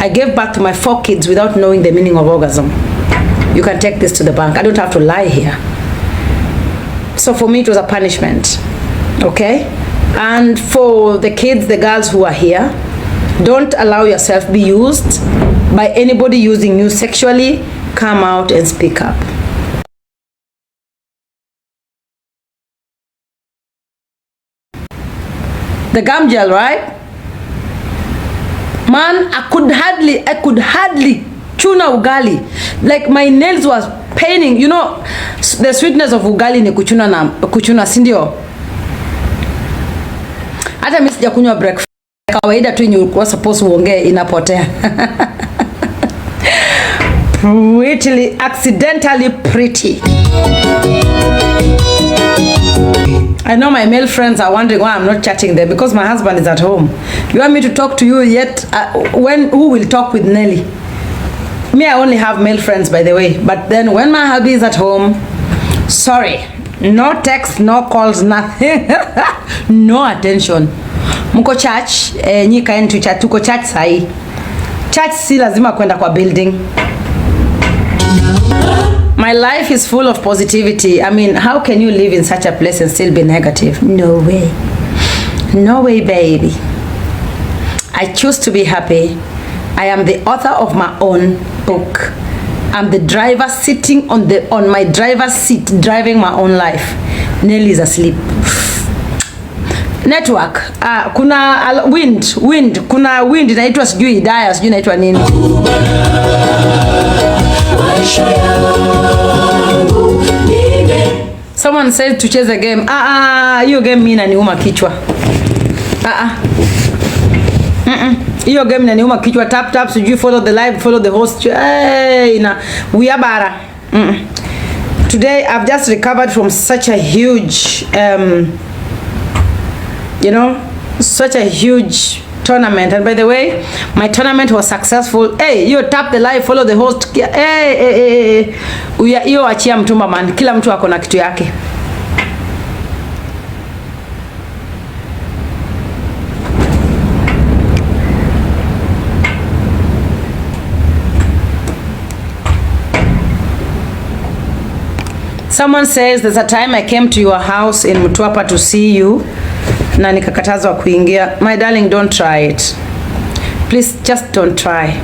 I gave birth to my 4 kids without knowing the meaning of orgasm. You can take this to the bank. I don't have to lie here. So for me, it was a punishment. Okay? And for the kids, the girls who are here, don't allow yourself be used by anybody using you sexually. Come out and speak up. The gum gel, right? Man, I could hardly chuna ugali. Like my nails was paining. You know, the sweetness of ugali ni kuchuna, si ndio? Hata mimi sijakunywa breakfast. Kawaida tu ulikuwa supposed uongee inapotea. Pretty, accidentally pretty. I know my male friends are wondering why I'm not chatting there, because my husband is at home. You want me to talk to you yet? Who will talk with Nelly? Me, I only have male friends, by the way. But then when my hubby is at home, sorry, no text, no calls, nothing. No attention. Mko church, nyi kaeni tu chat, tuko church sahi. Church si lazima kwenda kwa building. My life is full of positivity. I mean, how can you live in such a place and still be negative? No way. No way, baby. I choose to be happy. I am the author of my own book. I'm the driver sitting on my driver's seat, driving my own life. Nelly is asleep. Network. Kuna wind. Kuna wind inaitwa sijui Hidaya, sijui inaitwa nini. Someone said to chase a game. Hiyo game mimi inaniuma kichwa. Hiyo game inaniuma kichwa. Tap sijui follow the live, follow the host. We are bara. Today I've just recovered from such a huge such a huge tournament, and by the way, my tournament was successful. Hey, you tap the live, follow the host. Hey. Hiyo achia mtumba man. Kila mtu ako na kitu yake. Someone says there's a time I came to your house in Mtwapa to see you na nikakatazwa kuingia. My darling, don't try it. Please just don't try.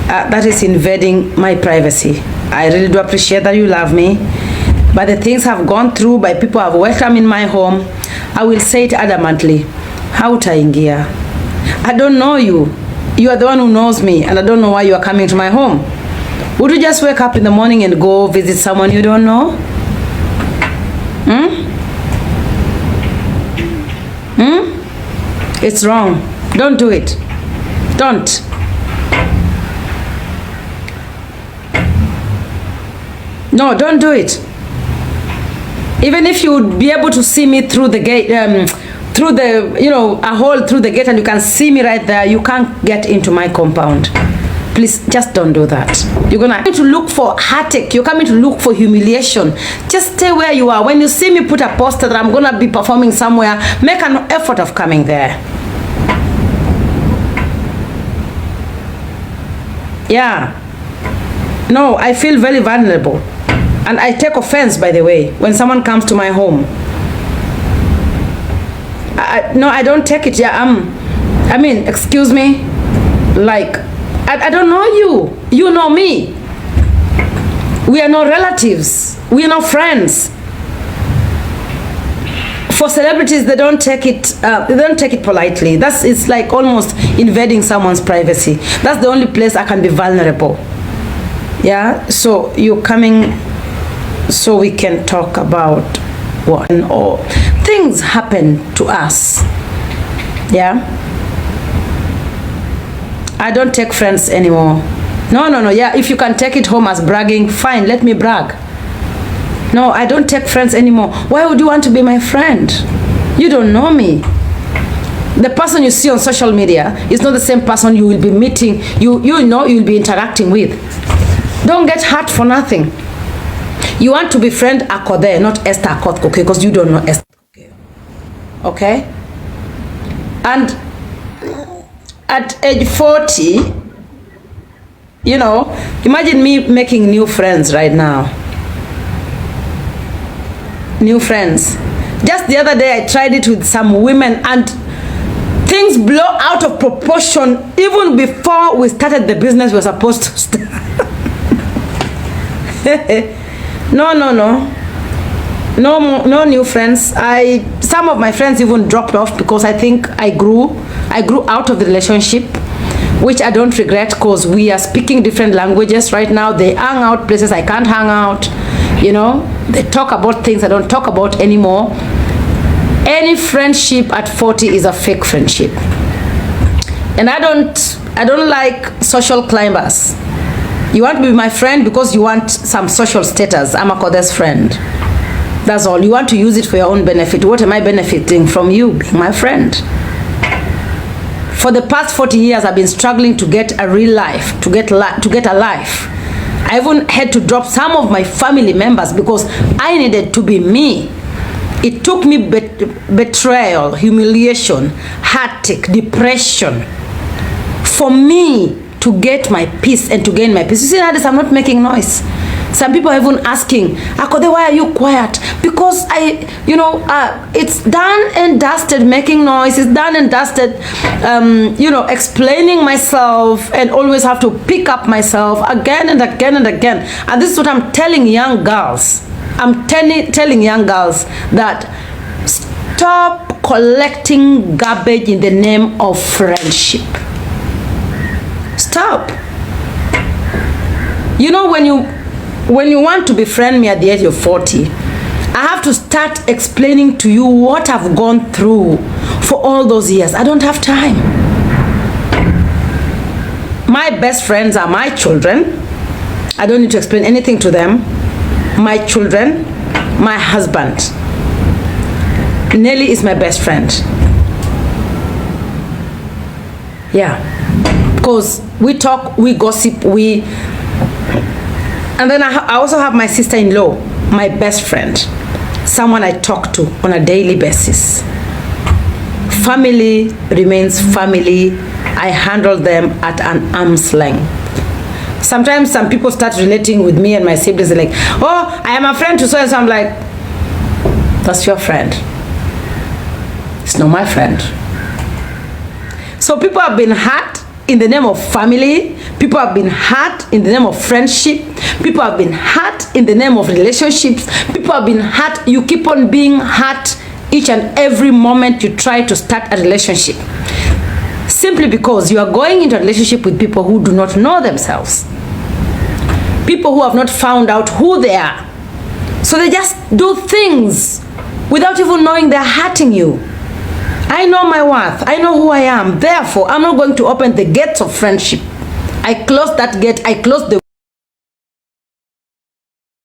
That is invading my privacy. I really do appreciate that you love me, but the things I've gone through by people I've welcomed in my home, I will say it adamantly. Hautaingia. I don't know you. You are the one who knows me, and I don't know why you are coming to my home. Would you just wake up in the morning and go visit someone you don't know? It's wrong. Don't do it. Don't. No, don't do it. Even if you would be able to see me through the gate, through the, a hole through the gate, and you can see me right there, you can't get into my compound. Please, just don't do that. You're coming to look for heartache. You're coming to look for humiliation. Just stay where you are. When you see me put a poster that I'm gonna be performing somewhere, make an effort of coming there. Yeah. No, I feel very vulnerable. And I take offense, by the way, when someone comes to my home. No, I don't take it. Yeah, I mean, excuse me. Like, I don't know you. You know me. We are not relatives. We are not friends. For celebrities, they don't take it. They don't take it politely. It's like almost invading someone's privacy. That's the only place I can be vulnerable. Yeah. So you're coming, so we can talk about what or things happen to us. Yeah. I don't take friends anymore. No. Yeah, if you can take it home as bragging, fine, let me brag. No, I don't take friends anymore. Why would you want to be my friend? You don't know me. The person you see on social media is not the same person you will be meeting, you'll be interacting with. Don't get hurt for nothing. You want to befriend Akothee, not Esther Akothee, okay? Because you don't know Esther. Okay? And at age 40, you know, imagine me making new friends right now. New friends. Just the other day I tried it with some women and things blow out of proportion even before we started the business we were supposed to start. No new friends. Some of my friends even dropped off because I think I grew out of the relationship, which I don't regret because we are speaking different languages right now. They hang out places I can't hang out, you know. They talk about things I don't talk about anymore. Any friendship at 40 is a fake friendship. And I don't like social climbers. You want to be my friend because you want some social status. I'm Akothee's friend. That's all. You want to use it for your own benefit. What am I benefiting from you being my friend? For the past 40 years, I've been struggling to get a real life, to get a life. I even had to drop some of my family members because I needed to be me. It took me betrayal, humiliation, heartache, depression for me to get my peace and to gain my peace. You see, nowadays I'm not making noise. Some people are even asking, Akothee, why are you quiet? Because it's done and dusted making noise. It's done and dusted, explaining myself and always have to pick up myself again and again and again. And this is what I'm telling young girls. I'm telling young girls that stop collecting garbage in the name of friendship. Stop. You know, when you want to befriend me at the age of 40, I have to start explaining to you what I've gone through for all those years. I don't have time. My best friends are my children. I don't need to explain anything to them. My children, my husband. Nelly is my best friend. Yeah. Because we talk, we gossip, and then I also have my sister-in-law, my best friend, someone I talk to on a daily basis. Family remains family. I handle them at an arm's length. Sometimes some people start relating with me and my siblings. They're like, oh, I am a friend to so and so. I'm like, that's your friend. It's not my friend. So people have been hurt in the name of family. People have been hurt in the name of friendship. People have been hurt in the name of relationships. People have been hurt. You keep on being hurt each and every moment you try to start a relationship. Simply because you are going into a relationship with people who do not know themselves. People who have not found out who they are. So they just do things without even knowing they're hurting you. I know my worth. I know who I am. Therefore, I'm not going to open the gates of friendship. I closed that gate. I closed the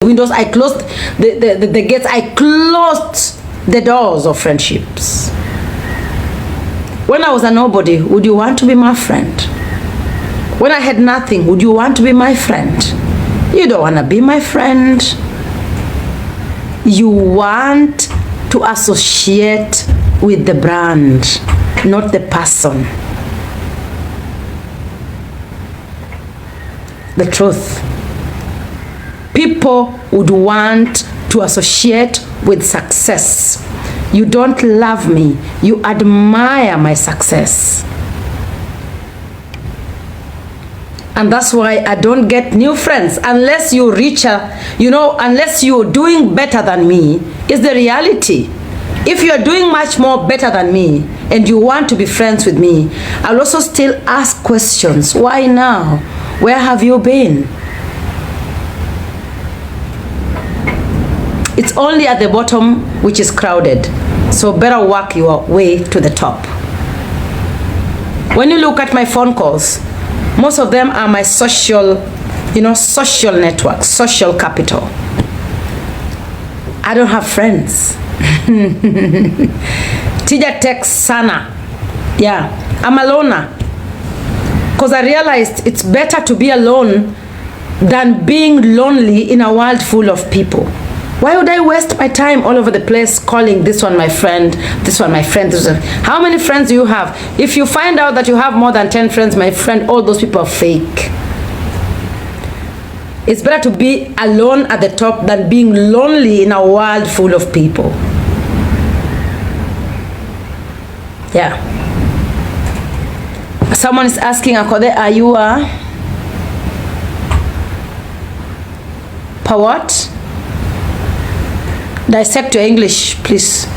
windows. I closed the gates. I closed the doors of friendships. When I was a nobody, would you want to be my friend? When I had nothing, would you want to be my friend? You don't want to be my friend. You want to associate with the brand, not the person. The truth. People would want to associate with success. You don't love me. You admire my success. And that's why I don't get new friends unless you're richer, unless you're doing better than me, is the reality. If you're doing much more better than me and you want to be friends with me, I'll also still ask questions. Why now? Where have you been? It's only at the bottom which is crowded. So better work your way to the top. When you look at my phone calls, most of them are my social network, social capital. I don't have friends. Tija texts sana. Yeah, I'm a loner. Because I realized it's better to be alone than being lonely in a world full of people. Why would I waste my time all over the place calling this one my friend, this one my friend, this one? How many friends do you have? If you find out that you have more than 10 friends, my friend, all those people are fake. It's better to be alone at the top than being lonely in a world full of people. Yeah. Someone is asking, Akothee, are you a what? Dissect your English, please.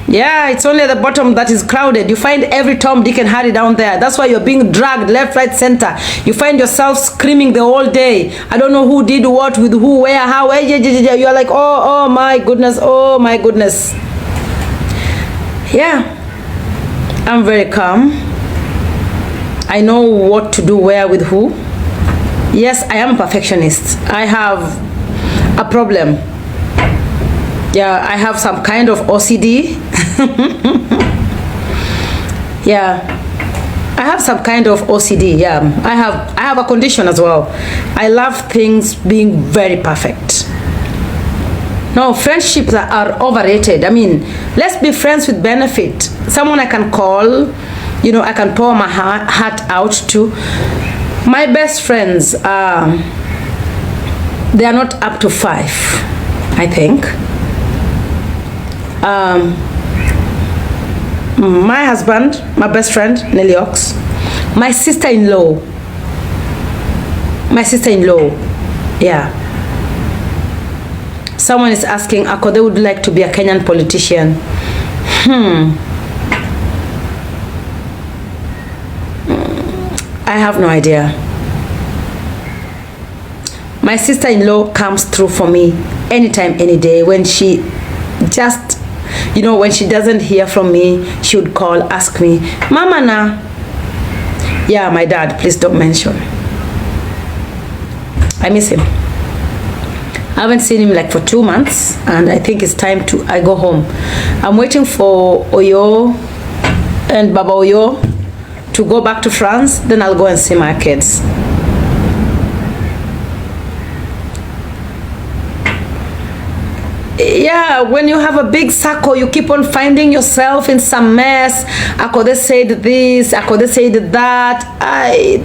Yeah, it's only at the bottom that is crowded. You find every Tom, Dick, and Harry down there. That's why you're being dragged left, right, center. You find yourself screaming the whole day. I don't know who did what with who, where, how. You're like, oh my goodness, oh my goodness. Yeah, I'm very calm. I know what to do where with who. Yes, I am a perfectionist. I have a problem. Yeah, I have some kind of OCD. Yeah, I have some kind of OCD. Yeah, I have a condition as well. I love things being very perfect. No, friendships are overrated. I mean, let's be friends with benefit. Someone I can call, you know, I can pour my heart out to. My best friends, they are not up to 5, I think. My husband, my best friend, Nelly Ox, my sister-in-law, yeah. Someone is asking, Akothee would like to be a Kenyan politician. I have no idea. My sister-in-law comes through for me anytime, any day. When she just, you know, when she doesn't hear from me, she would call, ask me, Mama na. Yeah, my dad, please don't mention. I miss him. I haven't seen him like for 2 months, and I think it's time I go home. I'm waiting for Oyo and Baba Oyo to go back to France, then I'll go and see my kids. Yeah, when you have a big circle, you keep on finding yourself in some mess. Akothee said this, Akothee said that.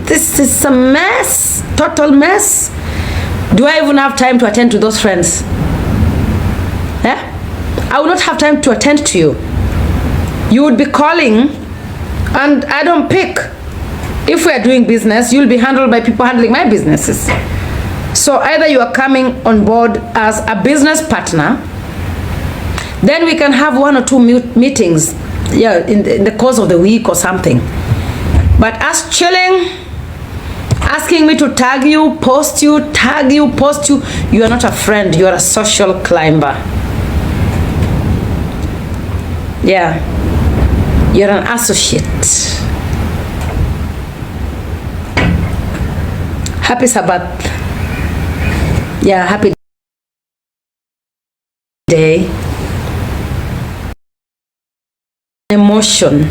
This is a mess, total mess. Do I even have time to attend to those friends? Yeah? I will not have time to attend to you. You would be calling and I don't pick. If we are doing business, you'll be handled by people handling my businesses. So either you are coming on board as a business partner, then we can have 1 or 2 meetings, yeah, in the course of the week or something. But us chilling, asking me to tag you, post you, tag you, post you, you are not a friend, you are a social climber. Yeah, you're an associate. Happy Sabbath. Yeah, happy day. Emotion.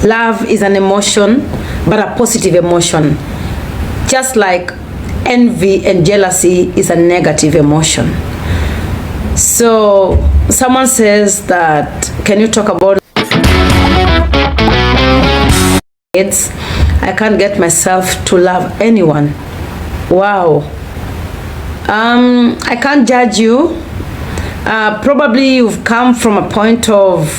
Love is an emotion, but a positive emotion. Just like envy and jealousy is a negative emotion. So someone says that, can you talk about kids? I can't get myself to love anyone. Wow. I can't judge you. Probably you've come from a point of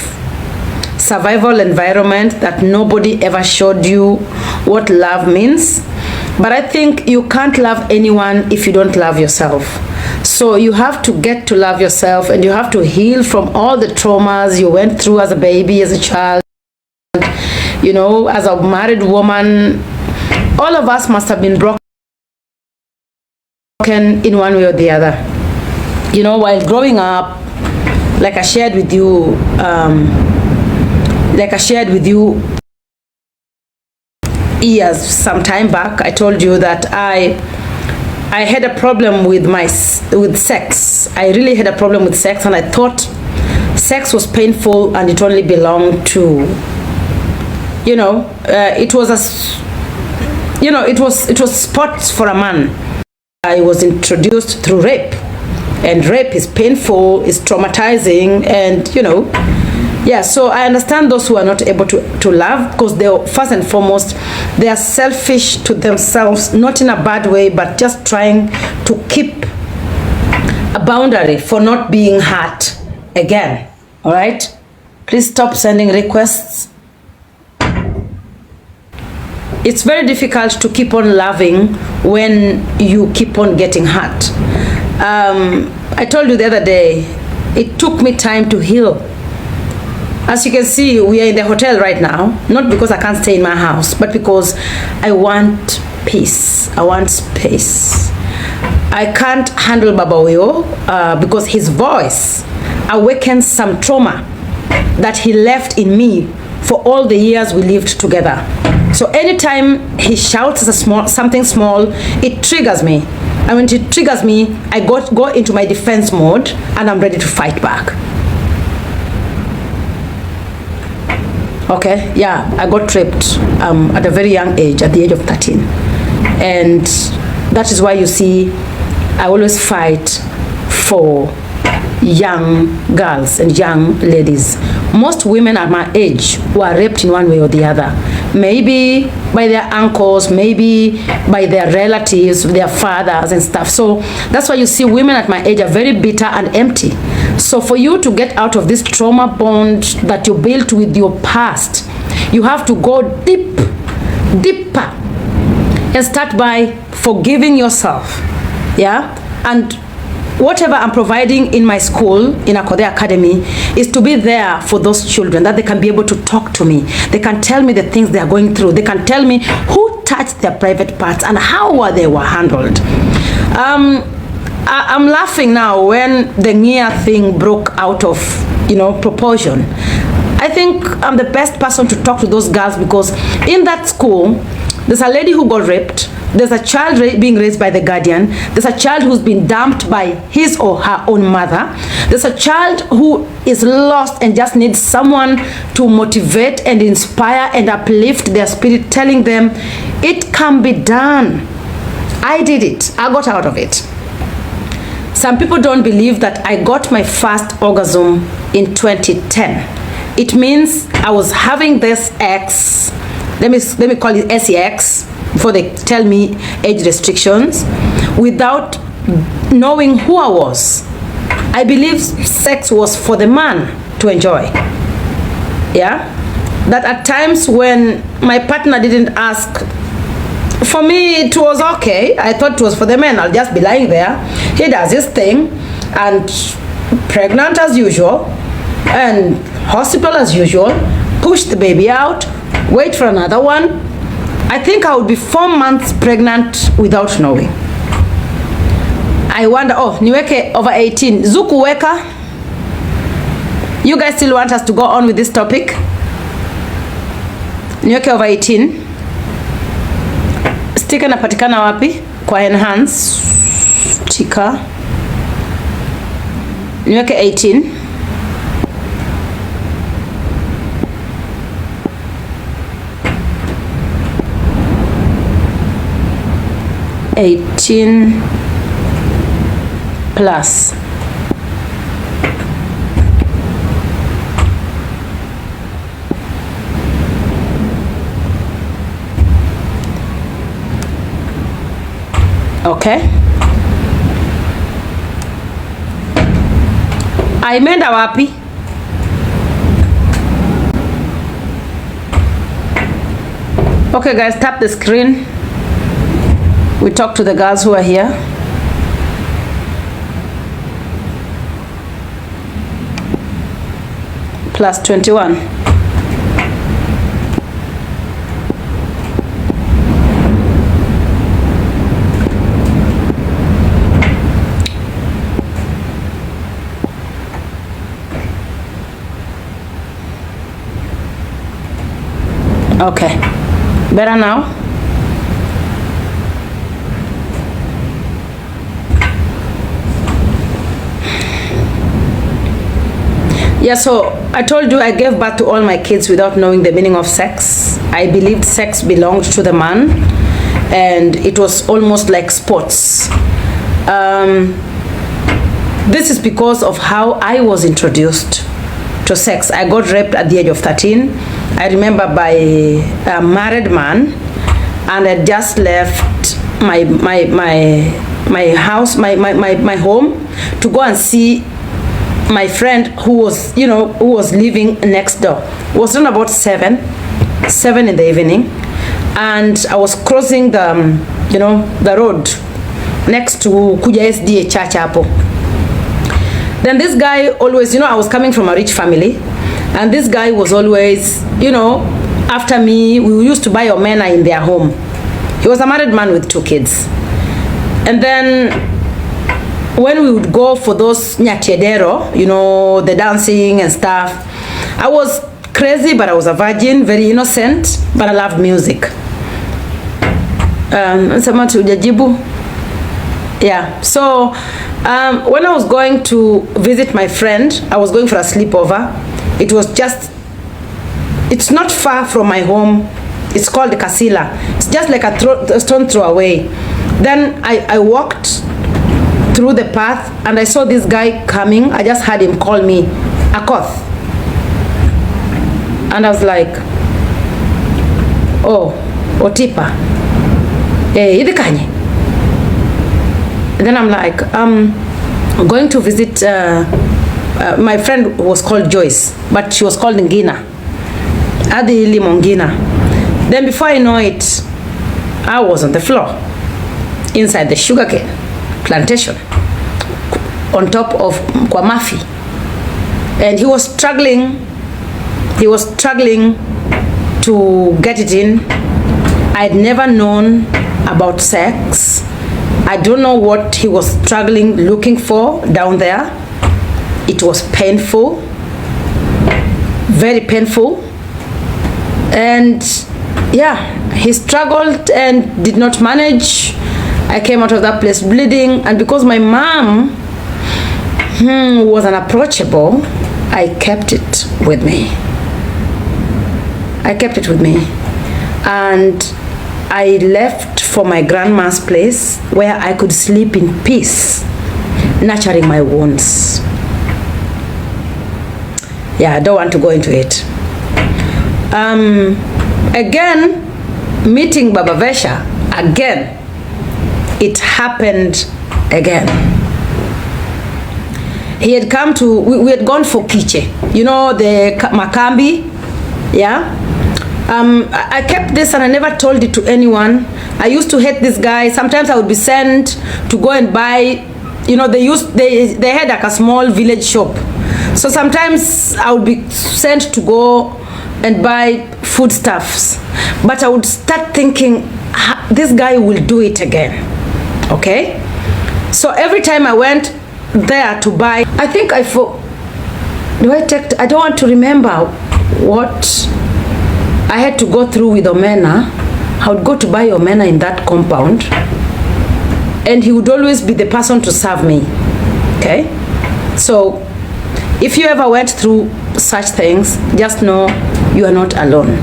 survival environment that nobody ever showed you what love means. But I think you can't love anyone if you don't love yourself. So you have to get to love yourself, and you have to heal from all the traumas you went through as a baby, as a child, you know, as a married woman. All of us must have been broken in one way or the other. You know, while growing up, like I shared with you, years, some time back, I told you that I had a problem with sex. I really had a problem with sex, and I thought sex was painful and it only belonged to, you know, it was sports for a man. I was introduced through rape, and rape is painful, is traumatizing, and you know, yeah. So I understand those who are not able to love, because they, first and foremost, They are selfish to themselves, not in a bad way, but just trying to keep a boundary for not being hurt again. All right? Please stop sending requests. It's very difficult to keep on loving when you keep on getting hurt. I told you the other day, it took me time to heal. As you can see, we are in the hotel right now, not because I can't stay in my house, but because I want peace. I want space. I can't handle Baba Oyo because his voice awakens some trauma that he left in me for all the years we lived together. So anytime he shouts something small, it triggers me. And when it triggers me, I go into my defense mode and I'm ready to fight back. Okay, yeah, I got raped at a very young age, at the age of 13. And that is why you see I always fight for young girls and young ladies. Most women at my age were raped in one way or the other. Maybe by their uncles, maybe by their relatives, their fathers and stuff. So that's why you see women at my age are very bitter and empty. So for you to get out of this trauma bond that you built with your past, you have to go deeper and start by forgiving yourself. Yeah? And whatever I'm providing in my school, in Akothee Academy, is to be there for those children, that they can be able to talk to me. They can tell me the things they are going through. They can tell me who touched their private parts and how they were handled. I'm laughing now when the Nia thing broke out of, proportion. I think I'm the best person to talk to those girls because in that school, there's a lady who got raped. There's a child being raised by the guardian. There's a child who's been dumped by his or her own mother. There's a child who is lost and just needs someone to motivate and inspire and uplift their spirit, telling them it can be done. I did it. I got out of it. Some people don't believe that I got my first orgasm in 2010. It means I was having this X, let me call it SEX, before they tell me age restrictions, without knowing who I was. I believe sex was for the man to enjoy. Yeah? That at times when my partner didn't ask, for me it was okay. I thought it was for the men. I'll just be lying there. He does his thing and pregnant as usual and hospital as usual, push the baby out, wait for another one. I think I would be 4 months pregnant without knowing. I wonder, niweke over 18. Zuku weka. You guys still want us to go on with this topic? Niweke over 18. Sticker napatikana wapi? Kwa enhance. Sticker. Niweke 18. +18. Okay. Imeenda wapi? Okay guys, tap the screen. We talk to the girls who are here. +21. Okay. Better now? Yeah, so I told you I gave birth to all my kids without knowing the meaning of sex. I believed sex belonged to the man and it was almost like sports. This is because of how I was introduced to sex. I got raped at the age of 13. I remember by a married man and I just left my house, my home, to go and see my friend who was, who was living next door. It was around about 7 in the evening, and I was crossing the, the road next to Kuja SDA church hapo. Then this guy always, I was coming from a rich family, and this guy was always, after me. We used to buy omena in their home. He was a married man with 2 kids. And then when we would go for those nyatiedero, the dancing and stuff, I was crazy, but I was a virgin, very innocent, but I loved music. Yeah, so when I was going to visit my friend, I was going for a sleepover. It's not far from my home. It's called Kasila. It's just like a stone throw away. Then I walked through the path and I saw this guy coming. I just heard him call me Akothee. And I was like, oh, Otipa. Idikanye. Then I'm like, I'm going to visit, my friend was called Joyce, but she was called Ngina. Adi Limongina. Then before I know it, I was on the floor, inside the sugarcane plantation, on top of Kwamafi. And he was struggling to get it in. I'd never known about sex. I don't know what he was struggling, looking for down there. It was painful, very painful. And yeah, he struggled and did not manage. I came out of that place bleeding, and because my mom was unapproachable, I kept it with me. And I left for my grandma's place where I could sleep in peace, nurturing my wounds. Yeah, I don't want to go into it. Again, meeting Baba Vesha, again, it happened again. He had come to, we had gone for Kiche, the Makambi, yeah? I kept this and I never told it to anyone. I used to hate this guy. Sometimes I would be sent to go and buy, they had like a small village shop. So sometimes I would be sent to go and buy foodstuffs. But I would start thinking, this guy will do it again. Okay? So every time I went there to buy, I think I don't want to remember what I had to go through with Omena. I would go to buy Omena in that compound, and he would always be the person to serve me. Okay? So if you ever went through such things, just know you are not alone.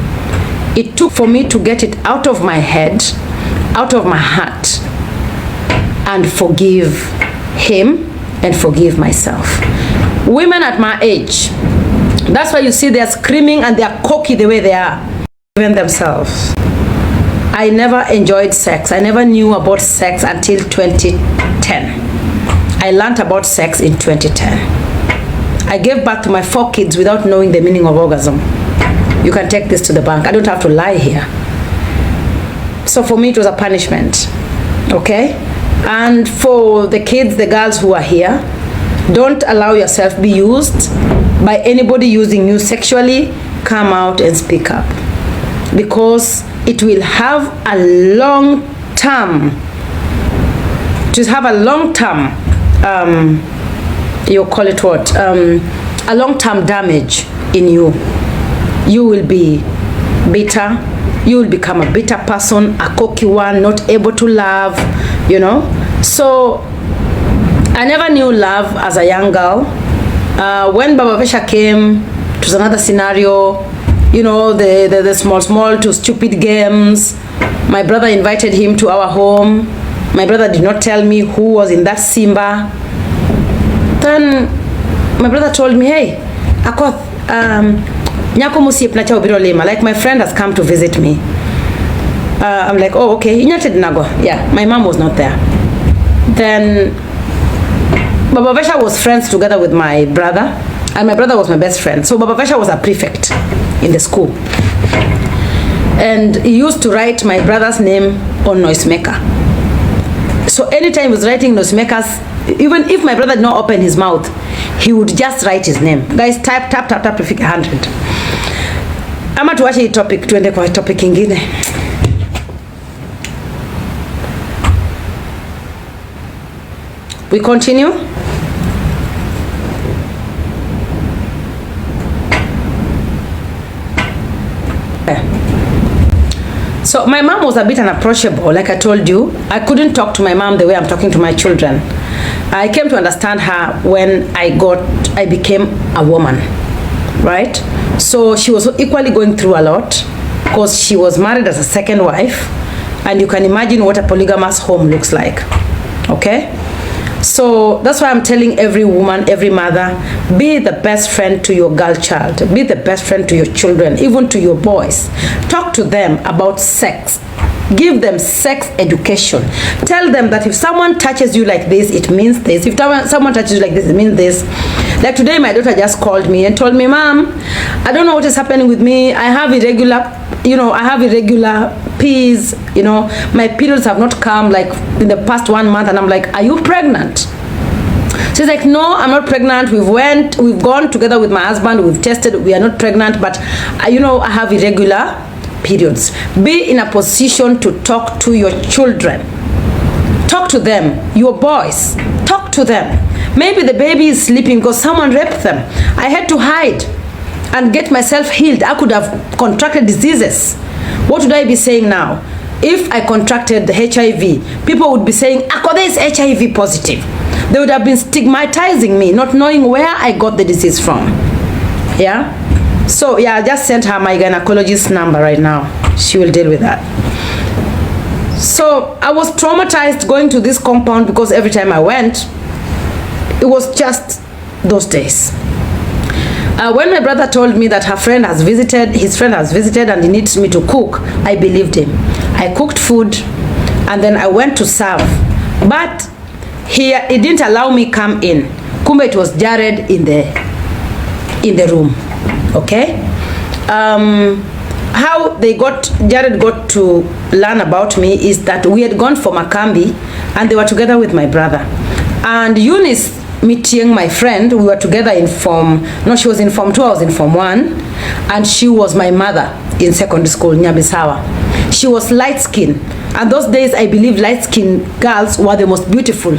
It took for me to get it out of my head, out of my heart, and forgive him and forgive myself. Women at my age, that's why you see they're screaming and they're cocky the way they are, even themselves. I never enjoyed sex. I never knew about sex until 2010. I learned about sex in 2010. I gave birth to my 4 kids without knowing the meaning of orgasm. You can take this to the bank. I don't have to lie here. So for me, it was a punishment. Okay? And for the kids, the girls who are here, don't allow yourself be used by anybody using you sexually. Come out and speak up, because it will have a long term, you call it what, a long term damage in you. You will be bitter. You will become a bitter person, a cocky one, not able to love, So I never knew love as a young girl. When Baba Vesha came, it was another scenario. The small to stupid games. My brother invited him to our home. My brother did not tell me who was in that Simba. Then my brother told me, hey, Akothee, like my friend has come to visit me. I'm like, oh, okay. Yeah, my mom was not there. Then Baba Vesha was friends together with my brother, and my brother was my best friend. So Baba Vesha was a prefect in the school. And he used to write my brother's name on noisemaker. So anytime he was writing noisemakers, even if my brother did not open his mouth, he would just write his name. Guys, tap tufike 100. Ama tuache hii topic, tuende kwa topic ingine. We continue. So my mom was a bit unapproachable, like I told you. I couldn't talk to my mom the way I'm talking to my children. I came to understand her when I became a woman, right? So she was equally going through a lot because she was married as a second wife, and you can imagine what a polygamous home looks like, okay? So that's why I'm telling every woman, every mother, be the best friend to your girl child. Be the best friend to your children, even to your boys. Talk to them about sex. Give them sex education. Tell them that if someone touches you like this, it means this. If someone touches you like this, it means this. Like today, my daughter just called me and told me, Mom, I don't know what is happening with me. I have irregular P's, my periods have not come like in the past 1 month. And I'm like, are you pregnant? She's like, no, I'm not pregnant. We've gone together with my husband. We've tested, we are not pregnant, but I have irregular periods. Be in a position to talk to your children. Talk to them, your boys. Talk to them. Maybe the baby is sleeping because someone raped them. I had to hide and get myself healed. I could have contracted diseases. What would I be saying now? If I contracted the HIV, people would be saying, Akothee is HIV positive. They would have been stigmatizing me, not knowing where I got the disease from. Yeah? So, yeah, I just sent her my gynecologist number right now. She will deal with that. So, I was traumatized going to this compound because every time I went, it was just those days. When my brother told me that his friend has visited and he needs me to cook, I believed him. I cooked food and then I went to serve. But he didn't allow me come in. Kumbe it was Jared in the room. Okay? How Jared got to learn about me is that we had gone for Makambi and they were together with my brother. And Eunice meeting my friend, we were together in she was in Form 2, I was in Form 1, and she was my mother in secondary school, Nyabisawa. She was light-skinned, and those days I believe light-skinned girls were the most beautiful.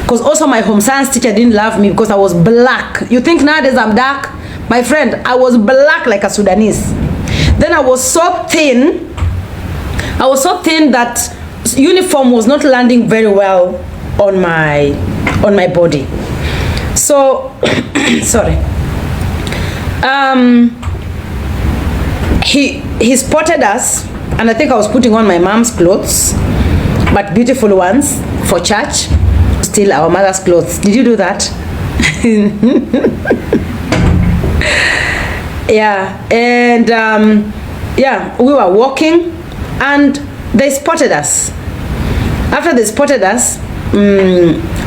Because also my home science teacher didn't love me because I was black. You think nowadays I'm dark? My friend, I was black like a Sudanese. Then I was so thin that uniform was not landing very well on my body. So sorry. He spotted us, and I think I was putting on my mom's clothes, but beautiful ones for church, still our mother's clothes. Did you do that? Yeah. And yeah, we were walking and they spotted us. After they spotted us,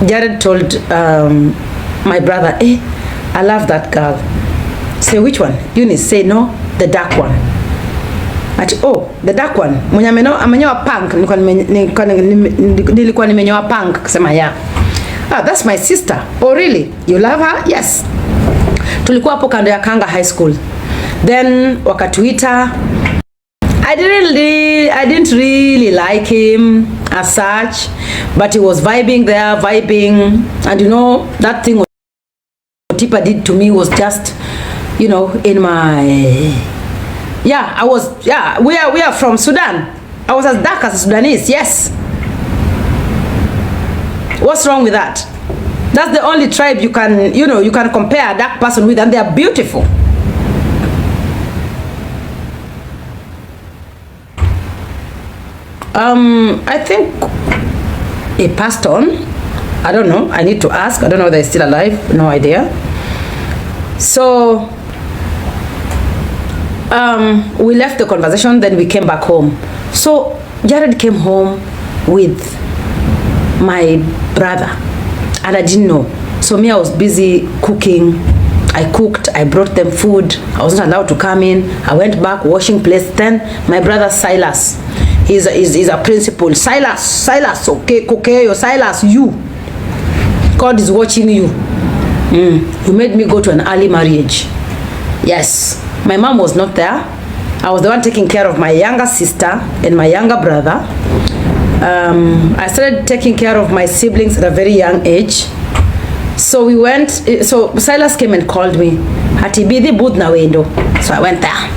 Jared told my brother, I love that girl. Say, which one? Eunice. Say, no, the dark one. The dark one. Mwenye amenyoa punk. Nilikuwa nimenyoa punk. Kusema, yeah. That's my sister. Oh, really? You love her? Yes. Tulikuwa hapo kando ya Kanga High School. Then wakatuita. I didn't really like him as such, but he was vibing, and that thing what Tipa did to me was just, in my, we are from Sudan. I was as dark as a Sudanese, yes. What's wrong with that? That's the only tribe you can compare a dark person with, and they are beautiful. I think he passed on. I don't know. I need to ask. I don't know whether he's still alive. No idea. So we left the conversation, then we came back home. So Jared came home with my brother and I didn't know. So me, I was busy cooking. I cooked, I brought them food. I wasn't allowed to come in. I went back washing plates. Then my brother Silas, he's a principal. Silas, okay, Silas, you. God is watching you. You made me go to an early marriage. Yes, my mom was not there. I was the one taking care of my younger sister and my younger brother. I started taking care of my siblings at a very young age. So we went, so Silas came and called me. Hati bidi bud na window. So I went there.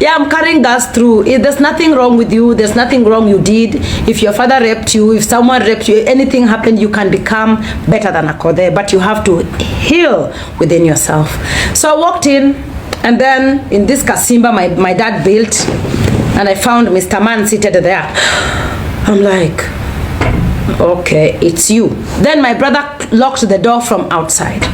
Yeah, I'm carrying that through. There's nothing wrong with you. There's nothing wrong you did. If your father raped you, if someone raped you, anything happened, you can become better than Akothee. But you have to heal within yourself. So I walked in, and then in this Kasimba my dad built, and I found Mr. Man seated there. I'm like, okay, it's you. Then my brother locked the door from outside.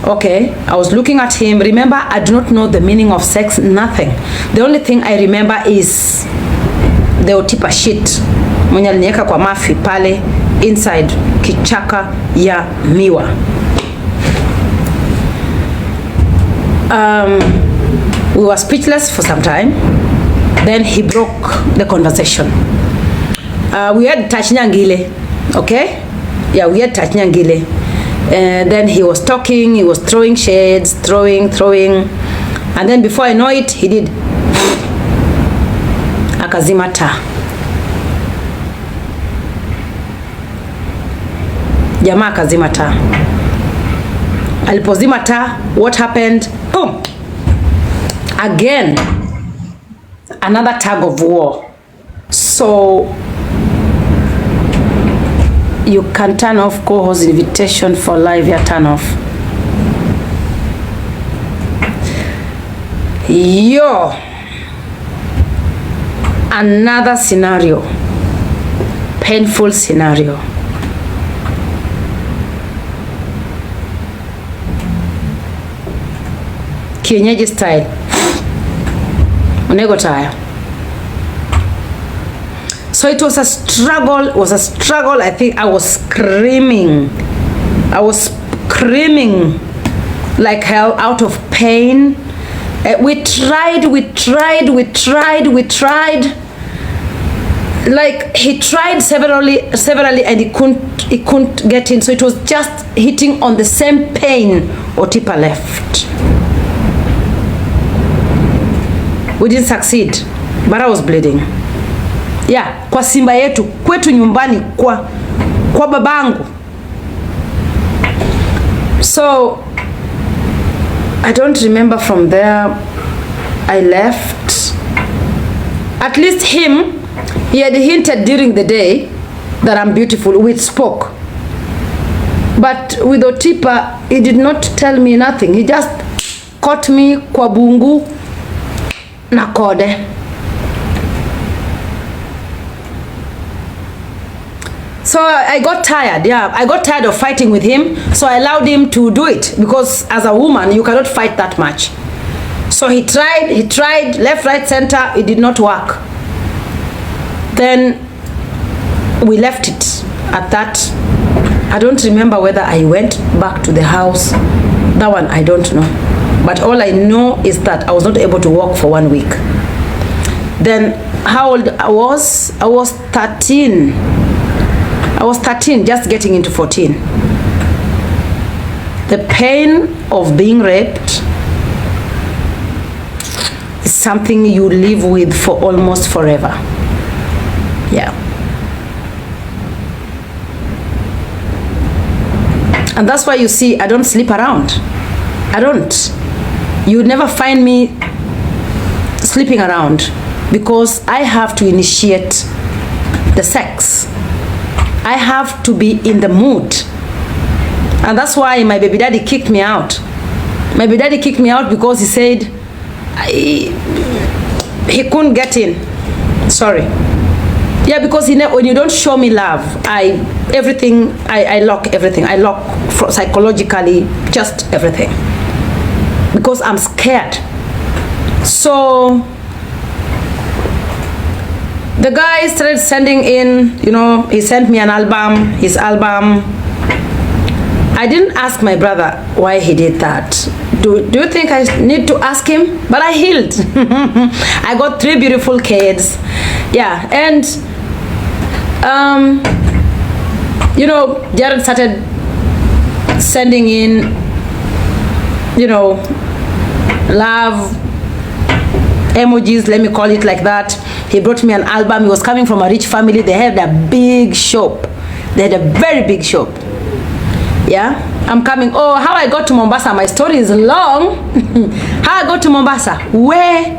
Okay, I was looking at him. Remember, I do not know the meaning of sex, nothing. The only thing I remember is the otipa shit mwenye alinieka kwa mafi pale inside kichaka ya miwa. We were speechless for some time. Then he broke the conversation. We had touch nyangile, okay? Yeah, we had touch nyangile. And then he was talking, he was throwing shades, throwing. And then before I know it, he did. Akazima taa. Jamaa akazima taa. Alipozima taa, what happened? Boom! Again, another tug of war. So you can turn off co-host invitation for live. Yeah, turn off. Yo, another scenario, painful scenario. Kienyeji style. Unego taya. So it was a struggle. I think I was screaming. Like hell out of pain. We tried. Like he tried severally and he couldn't get in. So it was just hitting on the same pain Otipa left. We didn't succeed, but I was bleeding. Yeah, kwa simba yetu, kwetu nyumbani, kwa babangu. So I don't remember from there. I left. At least him, he had hinted during the day that I'm beautiful. We spoke. But with Otipa, he did not tell me nothing. He just caught me kwa bungu na kode. So I got tired. Yeah, I got tired of fighting with him. So I allowed him to do it, because as a woman, you cannot fight that much. So he tried, left, right, center. It did not work. Then we left it at that. I don't remember whether I went back to the house. That one, I don't know. But all I know is that I was not able to walk for 1 week. Then how old I was? I was 13. I was 13, just getting into 14. The pain of being raped is something you live with for almost forever. Yeah. And that's why you see I don't sleep around. I don't. You would never find me sleeping around, because I have to initiate the sex. I have to be in the mood. And that's why my baby daddy kicked me out. My baby daddy kicked me out because he said he couldn't get in. Sorry. Yeah, because when you don't show me love, I lock everything. I lock psychologically, just everything, because I'm scared. So the guy started sending in, he sent me an album, his album. I didn't ask my brother why he did that. Do you think I need to ask him? But I healed. I got 3 beautiful kids. Yeah, and Jared started sending in, love emojis, let me call it like that. He brought me an album. He was coming from a rich family. They had a big shop. They had a very big shop. Yeah, I'm coming. Oh, how I got to Mombasa. My story is long. How I got to Mombasa. Where?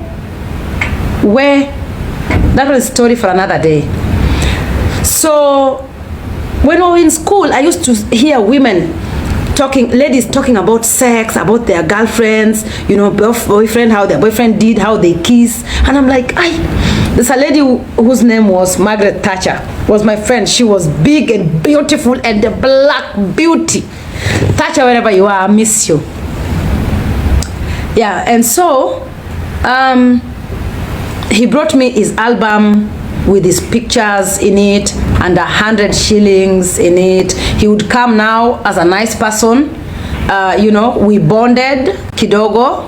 That was a story for another day. So when we were in school, I used to hear ladies talking about sex, about their girlfriends, boyfriend, how their boyfriend did, how they kiss. And I'm like, there's a lady whose name was Margaret Thatcher, was my friend. She was big and beautiful and the black beauty. Thatcher, wherever you are, I miss you. Yeah, and so he brought me his album with his pictures in it and 100 shillings in it. He would come now as a nice person. We bonded kidogo.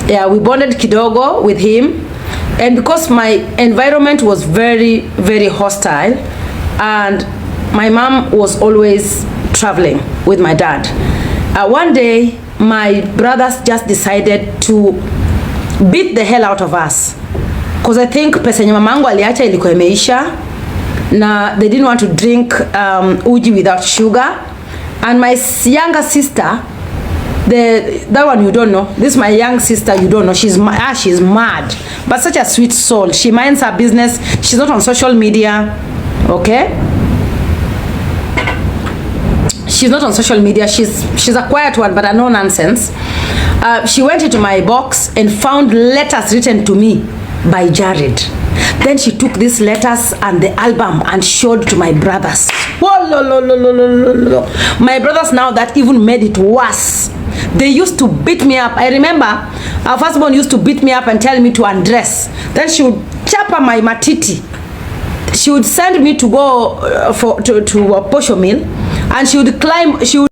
Yeah, we bonded kidogo with him. And because my environment was very, very hostile, and my mom was always traveling with my dad, one day my brothers just decided to beat the hell out of us. Because I think pesa yenye mamangu aliacha ilikuwa imeisha, na they didn't want to drink uji without sugar. And my younger sister, that one you don't know, this is my young sister, you don't know, she's mad, but such a sweet soul. She minds her business. She's not on social media, okay? She's not on social media. She's a quiet one, but a no nonsense. She went into my box and found letters written to me by Jared. Then she took these letters and the album and showed to my brothers. My brothers, now that even made it worse. They used to beat me up. I remember our firstborn used to beat me up and tell me to undress. Then she would chop up my matiti. She would send me to go to a posho mill, and she would climb. She would